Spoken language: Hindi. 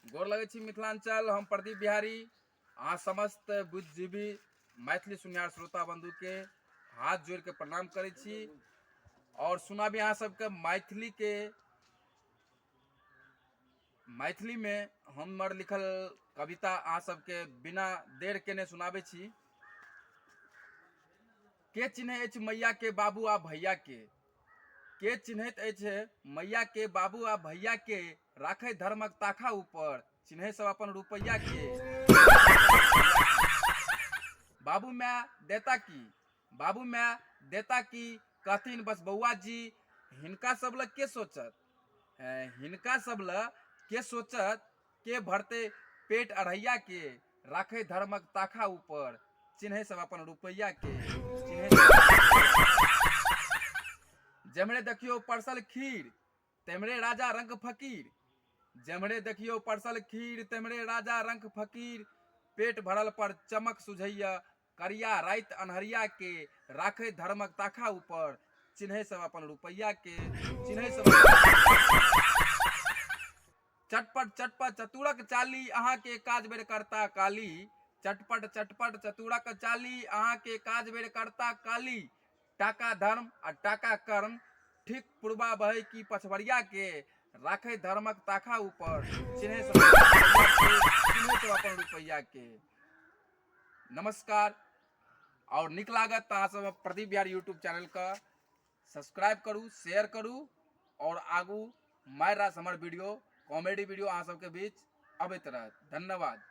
गोर लगे छी मिथिलांचल। हम प्रदीप बिहारी अहाँ समस्त बुद्धिजीवी मैथिली सुनियार श्रोता बंधु के हाथ जोड़ के प्रणाम करे छी और सुनाबी अहाँ सबके मैथिली में हमर लिखल कविता अहाँ सबके बिना देर केने सुनाबे छी। के चिन्है अछि मैया के बाबू आ भैया के चिन्हैत अछि मैया के बाबू आ भैया के, राखे धर्मक ताखा ऊपर, चिन्है सब अपन रुपैया के। बाबू माय देता की कहथिन बस बउआ जी, हिनका सब ल के सोचत, हिनका सब ल के सोचत, के भरते पेट अढ़ैया के, राखे धर्मक ताखा ऊपर, चिन्है सब अपन रुपैया के। जमरे देखियो परसल खीर तेमरे राजा रंग फकीर, जमरे देखियो परसल खीर तेमरे राजा रंग फकीर, पेट भरल पर चमक सुझैया, करिया राइत अनहरिया के, राखे धर्मक ताखा ऊपर, चिन्है सब अपन रुपैया के। चटपट चटपट चतुरक चाली अहाँ के काज बेर करता काली, चटपट चटपट चतुरक चाली अहाँ के काज बेर करता काली, टाका धर्म आ टाका कर्म, ठीक पूर्वा बहे की पछवरिया के, राखे धर्मक ताखा ऊपर, चिन्है सब अपन रुपैया के। नमस्कार। और निक लागत तो अहाँ सब प्रदीप बिहारी यूट्यूब चैनल का सब्सक्राइब करू, शेयर करू और आगू मार रास हमर वीडियो, कॉमेडी वीडियो अहाँ सबके बीच अबैत रहत। धन्यवाद।